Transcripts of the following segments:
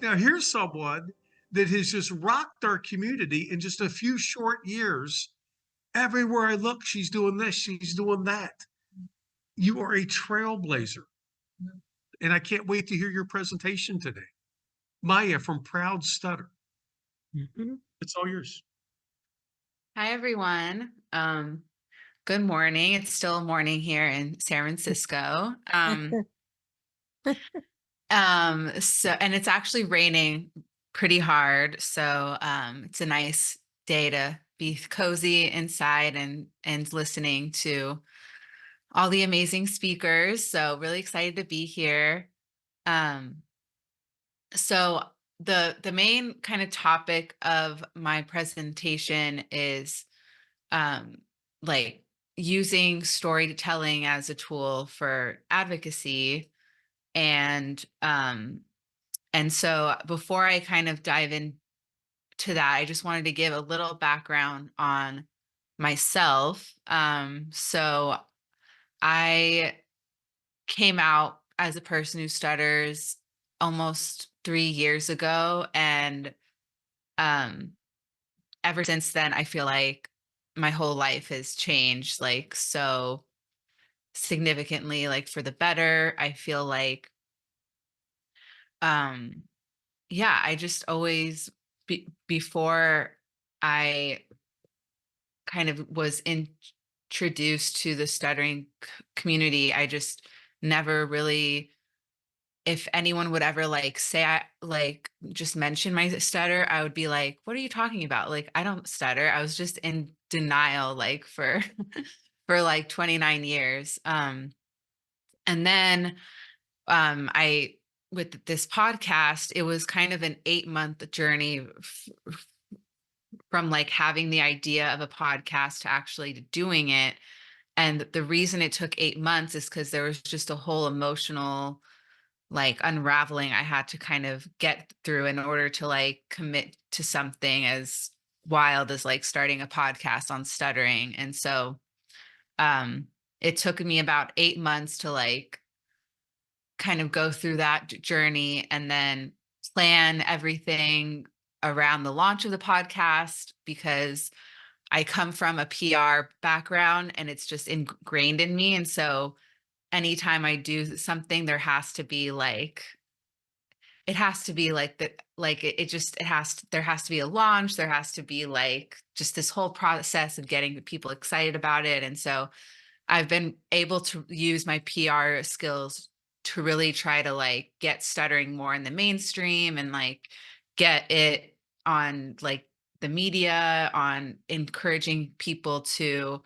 Now, here's someone that has just rocked our community in just a few short years. Everywhere I look, she's doing this, she's doing that. You are a trailblazer. And I can't wait to hear your presentation today. Maya from Proud Stutter. It's all yours. Hi, everyone. Good morning. It's still morning here in San Francisco. And it's actually raining pretty hard. So it's a nice day to be cozy inside and listening to all the amazing speakers. So really excited to be here. Um, so the main kind of topic of my presentation is like using storytelling as a tool for advocacy. And so before I kind of dive into that, I just wanted to give a little background on myself. So I came out as a person who stutters almost 3 years ago, and um ever since then I feel like my whole life has changed, like, so significantly, like, for the better. I feel like um yeah, I just always before I kind of was introduced to the stuttering community, I just never really, if anyone would ever like say I like just mention my stutter, I would be like, what are you talking about? Like, I don't stutter. I was just in denial, like, for for like 29 years. And then I with this podcast, it was kind of an 8-month journey from like having the idea of a podcast to actually doing it. And the reason it took 8 months is because there was just a whole emotional like unraveling I had to kind of get through in order to like commit to something as wild as like starting a podcast on stuttering. And so it took me about 8 months to like kind of go through that journey and then plan everything around the launch of the podcast, because I come from a PR background and it's just ingrained in me. And so anytime I do something, it has to be like that, like it just, there has to be a launch, there has to be like just this whole process of getting people excited about it. And so I've been able to use my PR skills to really try to like get stuttering more in the mainstream and like get it on like the media, on encouraging people to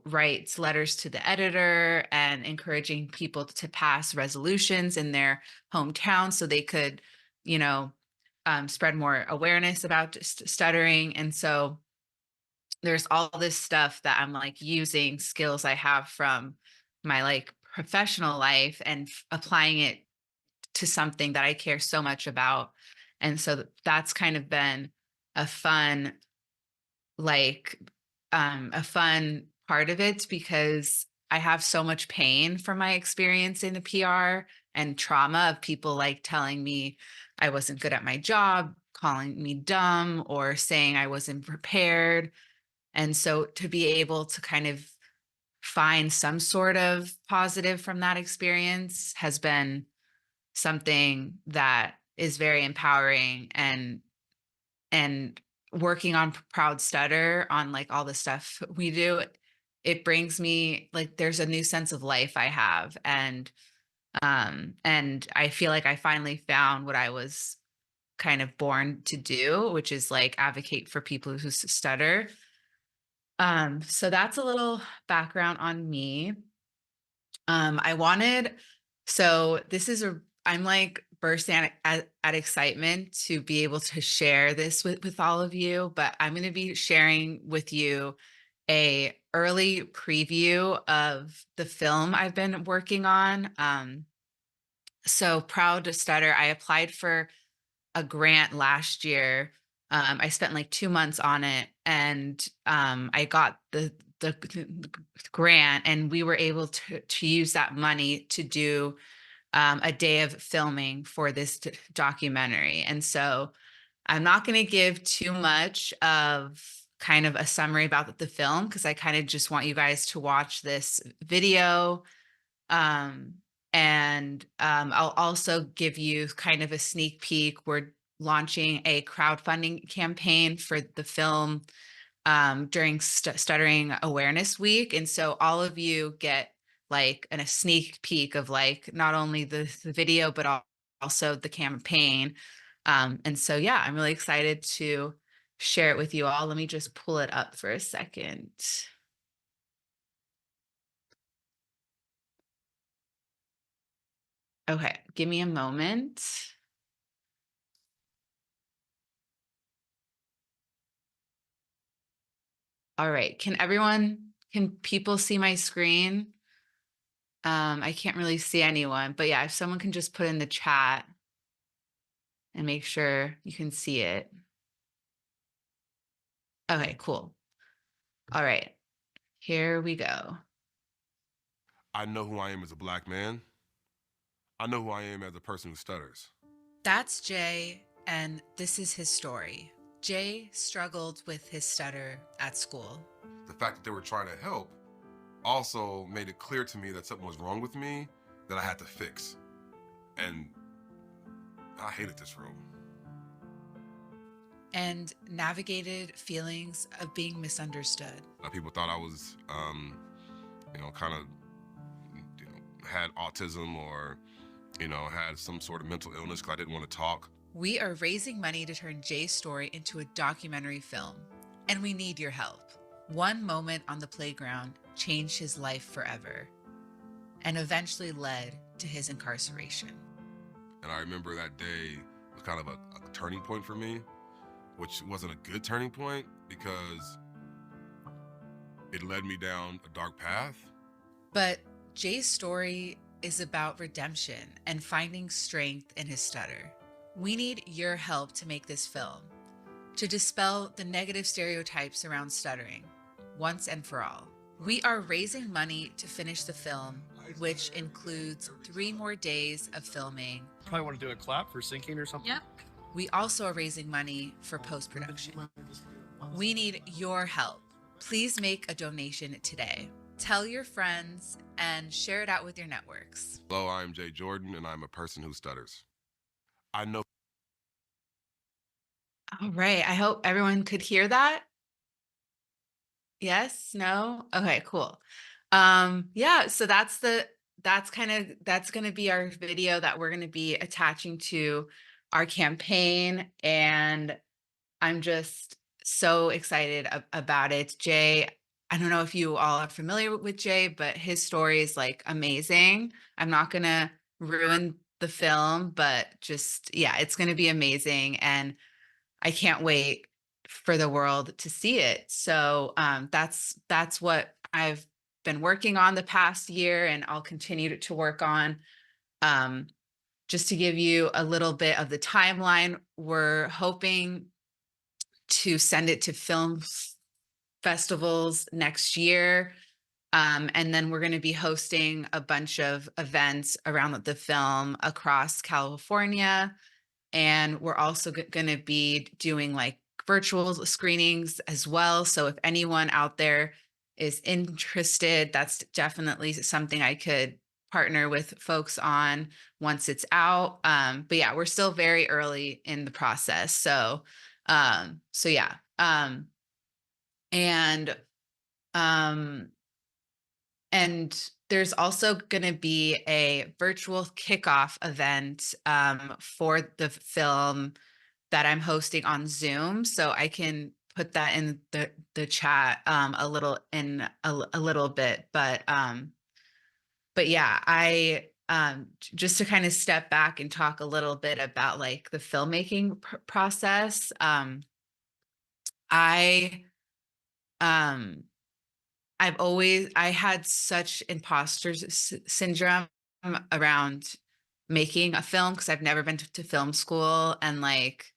write letters to the editor and encouraging people to pass resolutions in their hometown so they could, you know, spread more awareness about stuttering. And so there's all this stuff that I'm like using skills I have from my like professional life and applying it to something that I care so much about. And so that's kind of been a fun, like, a fun part of it, because I have so much pain from my experience in the PR and trauma of people like telling me I wasn't good at my job, calling me dumb, or saying I wasn't prepared. And so to be able to kind of find some sort of positive from that experience has been something that is very empowering. And working on Proud Stutter, on like all the stuff we do, it brings me like there's a new sense of life I have. And I feel like I finally found what I was kind of born to do, which is like advocate for people who stutter. So that's a little background on me. I wanted, so this is I'm like bursting at excitement to be able to share this with all of you, but I'm going to be sharing with you a early preview of the film I've been working on. So Proud to Stutter, I applied for a grant last year. I spent like 2 months on it, and I got the grant, and we were able to use that money to do a day of filming for this documentary. And so I'm not going to give too much of kind of a summary about the film, because I kind of just want you guys to watch this video. I'll also give you kind of a sneak peek. We're launching a crowdfunding campaign for the film during Stuttering Awareness Week. And so all of you get like a sneak peek of like not only the video, but also the campaign. And so, yeah, I'm really excited to share it with you all. Let me just pull it up for a second. Okay, give me a moment. All right, can people see my screen? I can't really see anyone, but yeah, if someone can just put in the chat and make sure you can see it. Okay, cool. All right, here we go. I know who I am as a Black man. I know who I am as a person who stutters. That's Jay, and this is his story. Jay struggled with his stutter at school. The fact that they were trying to help also made it clear to me that something was wrong with me that I had to fix. And I hated this room. And navigated feelings of being misunderstood. People thought I was, kind of, had autism or, had some sort of mental illness because I didn't want to talk. We are raising money to turn Jay's story into a documentary film, and we need your help. One moment on the playground changed his life forever and eventually led to his incarceration. And I remember that day was kind of a turning point for me, which wasn't a good turning point because it led me down a dark path. But Jay's story is about redemption and finding strength in his stutter. We need your help to make this film, to dispel the negative stereotypes around stuttering once and for all. We are raising money to finish the film, which includes 3 more days of filming. Probably want to do a clap for syncing or something. Yep. We also are raising money for post-production. We need your help. Please make a donation today. Tell your friends and share it out with your networks. Hello, I'm Jay Jordan, and I'm a person who stutters. I know. All right. I hope everyone could hear that. Yes? No? Okay, cool. Yeah, so that's going to be our video that we're going to be attaching to our campaign. And I'm just so excited about it. Jay, I don't know if you all are familiar with Jay, but his story is like amazing. I'm not going to ruin the film, but just, yeah, it's going to be amazing. And I can't wait for the world to see it. So that's what I've been working on the past year, and I'll continue to work on. Just to give you a little bit of the timeline, we're hoping to send it to film festivals next year. And then we're going to be hosting a bunch of events around the film across California. And we're also going to be doing like virtual screenings as well. So if anyone out there is interested, that's definitely something I could partner with folks on once it's out. But yeah, we're still very early in the process. So yeah. And there's also going to be a virtual kickoff event for the film that I'm hosting on Zoom. So I can put that in the chat a little bit. But yeah, I just to kind of step back and talk a little bit about like the filmmaking process. I had such imposter syndrome around making a film because I've never been to film school, and like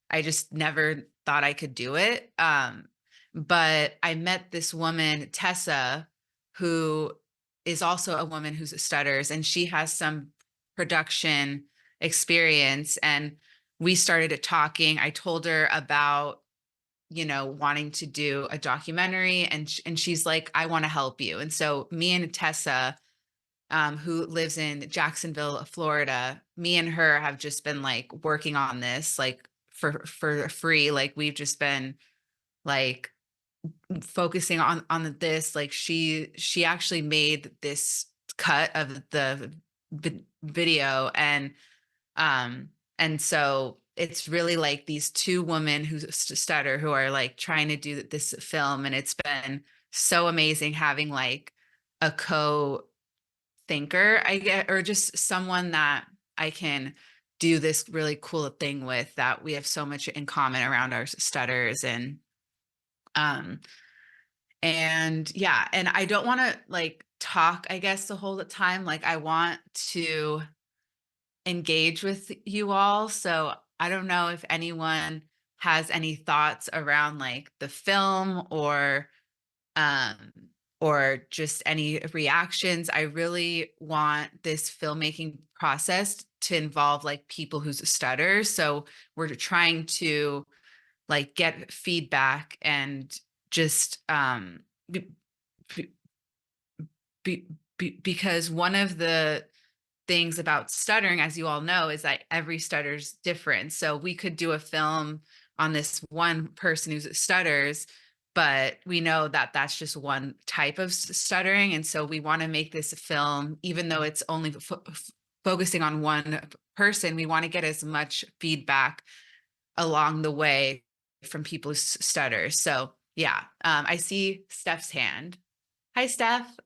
I just never thought I could do it. But I met this woman, Tessa, who is also a woman who stutters, and she has some production experience, and we started talking. I told her about, wanting to do a documentary, and she's like, I want to help you. And so me and Tessa, who lives in Jacksonville, Florida, me and her have just been like working on this like for free. Like we've just been like focusing on this. Like she actually made this cut of the video, and so it's really like these two women who stutter, who are like trying to do this film, and it's been so amazing having like a co-thinker, I get, or just someone that I can do this really cool thing with, that we have so much in common around our stutters. And yeah, and I don't want to like talk, I guess, the whole time. Like I want to engage with you all. So I don't know if anyone has any thoughts around like the film, or just any reactions. I really want this filmmaking process to involve like people who stutter. So we're trying to like get feedback, and just because one of the things about stuttering, as you all know, is that every stutter's different. So we could do a film on this one person who stutters, but we know that that's just one type of stuttering. And so we want to make this film, even though it's only focusing on one person, we want to get as much feedback along the way from people who stutter. So yeah, I see Steph's hand. Hi, Steph.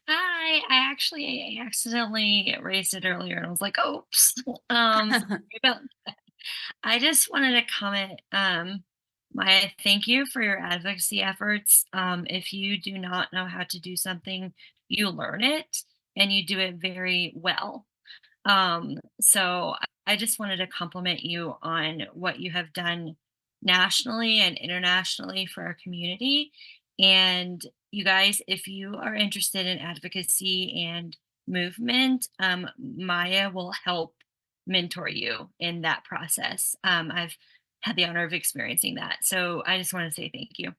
Hi, I actually accidentally raised it earlier and I was like, oops. Sorry about that. I just wanted to comment, Maya, thank you for your advocacy efforts. If you do not know how to do something, you learn it and you do it very well. So I just wanted to compliment you on what you have done nationally and internationally for our community. And you guys, if you are interested in advocacy and movement, Maya will help mentor you in that process. I've had the honor of experiencing that. So I just want to say thank you.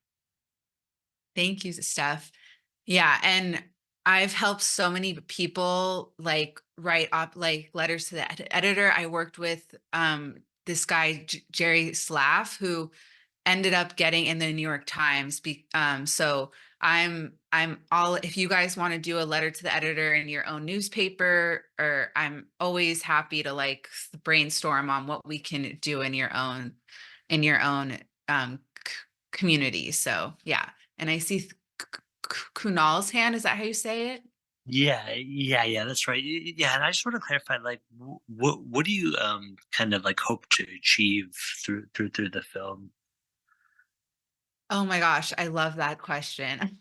Thank you, Steph. Yeah, and I've helped so many people like write up like letters to the editor. I worked with this guy Jerry Slaff, who ended up getting in the New York Times. So I'm all, if you guys want to do a letter to the editor in your own newspaper, or I'm always happy to like brainstorm on what we can do in your own community. So yeah, and I see Kunal's hand. Is that how you say it? Yeah, that's right. Yeah, and I just want to clarify, like, what do you kind of like hope to achieve through the film? Oh my gosh, I love that question.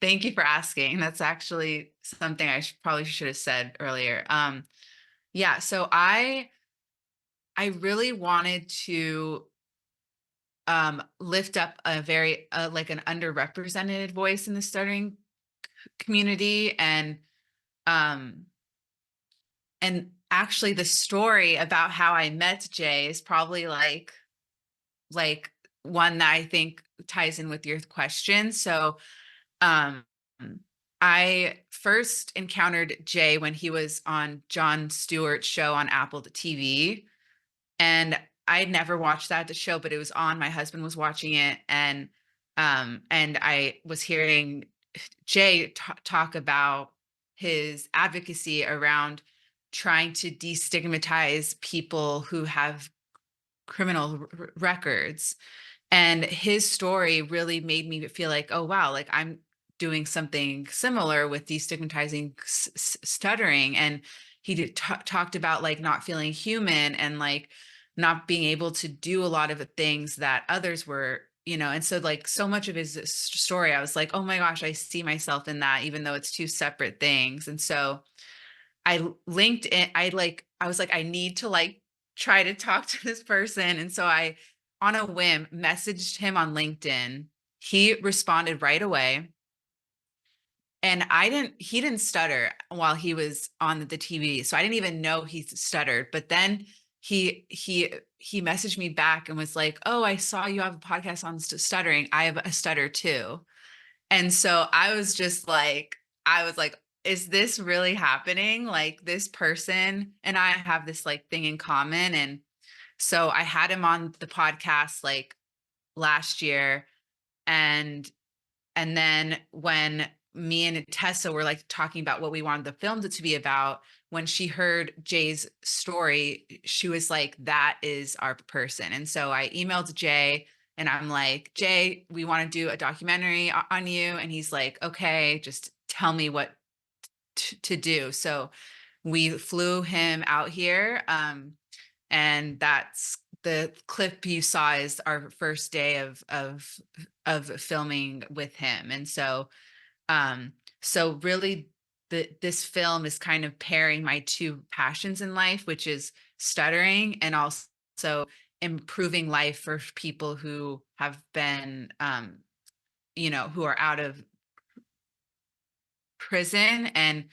Thank you for asking. That's actually something I probably should have said earlier. Yeah, so I really wanted to lift up a very like an underrepresented voice in the stuttering community, and actually the story about how I met Jay is probably like one that I think ties in with your question. So I first encountered Jay when he was on Jon Stewart's show on Apple TV, and I'd never watched that show, but it was on. My husband was watching it, and I was hearing Jay talk about his advocacy around trying to destigmatize people who have criminal records. And his story really made me feel like, oh, wow, like I'm doing something similar with destigmatizing stuttering. And he talked about like not feeling human, and like not being able to do a lot of the things that others were, and so like so much of his story, I was like, oh my gosh, I see myself in that, even though it's two separate things. And so I linked in, I was like, I need to like try to talk to this person. And so I, on a whim, messaged him on LinkedIn. He responded right away. And he didn't stutter while he was on the TV. So I didn't even know he stuttered. But then he messaged me back and was like, "Oh, I saw you have a podcast on stuttering. I have a stutter too." And so I was like, is this really happening? Like, this person and I have this like thing in common. And so I had him on the podcast like last year. And then when me and Tessa were like talking about what we wanted the film to be about, when she heard Jay's story, she was like, that is our person. And so I emailed Jay and I'm like, Jay, we want to do a documentary on you. And he's like, okay, just tell me what to do. So we flew him out here. And that's the clip you saw is our first day of filming with him. And so so really this film is kind of pairing my two passions in life, which is stuttering and also improving life for people who have been, who are out of prison, and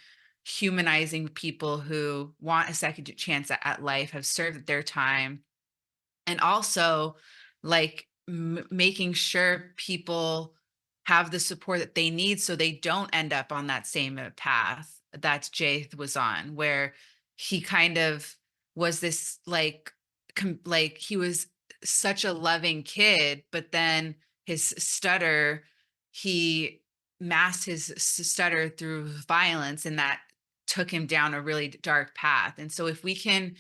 humanizing people who want a second chance at life, have served their time, and also like making sure people have the support that they need so they don't end up on that same path that Jay was on, where he kind of was this like he was such a loving kid, but then his stutter, he masked his stutter through violence, and that took him down a really dark path. And so if we can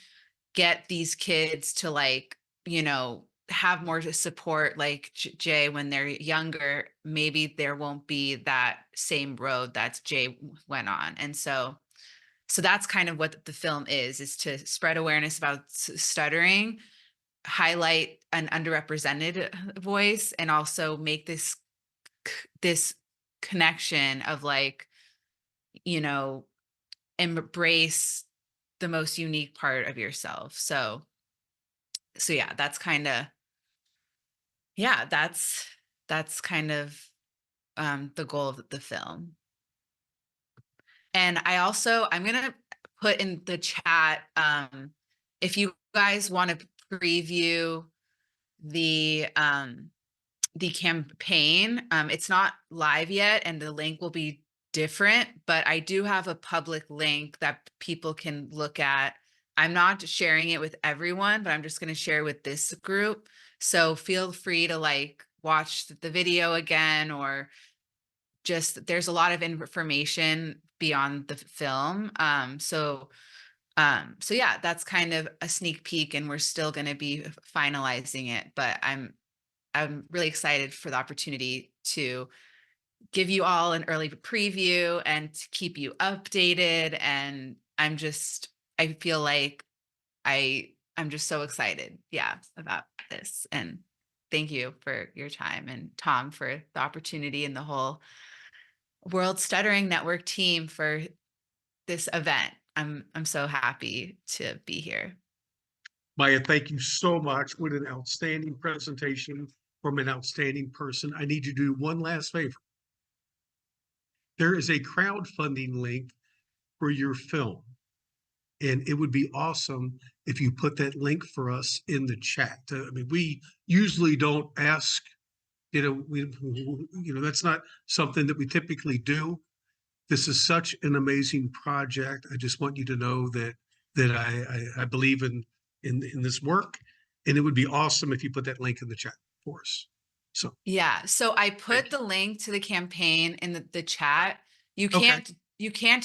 get these kids to like, have more support like Jay when they're younger, maybe there won't be that same road that Jay went on. And so that's kind of what the film is to spread awareness about stuttering, highlight an underrepresented voice, and also make this connection of like, embrace the most unique part of yourself. So yeah, that's kind of, that's kind of the goal of the film. And I'm going to put in the chat, if you guys want to preview the campaign, it's not live yet and the link will be different, but I do have a public link that people can look at. I'm not sharing it with everyone, but I'm just going to share with this group. So feel free to like watch the video again, or just, there's a lot of information beyond the film. So yeah, that's kind of a sneak peek, and we're still going to be finalizing it, but I'm really excited for the opportunity to give you all an early preview and to keep you updated. And I feel like I'm just so excited, about this. And thank you for your time, and Tom for the opportunity, and the whole World Stuttering Network team for this event. I'm so happy to be here. Maya, thank you so much. What an outstanding presentation from an outstanding person. I need you to do one last favor. There is a crowdfunding link for your film, and it would be awesome if you put that link for us in the chat. I mean, we usually don't ask, that's not something that we typically do. This is such an amazing project. I just want you to know that I believe in this work, and it would be awesome if you put that link in the chat for us. So yeah, so I put the link to the campaign in the chat. You can't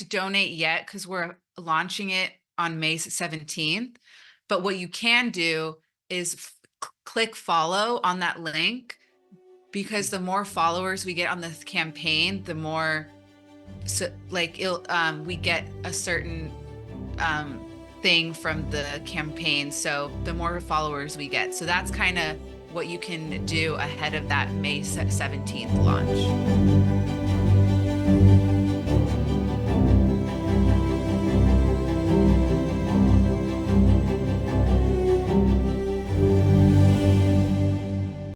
donate yet because we're launching it on May 17th. But what you can do is click follow on that link, because the more followers we get on this campaign, the more we get a certain thing from the campaign. So the more followers we get. So that's kind of what you can do ahead of that May 17th launch.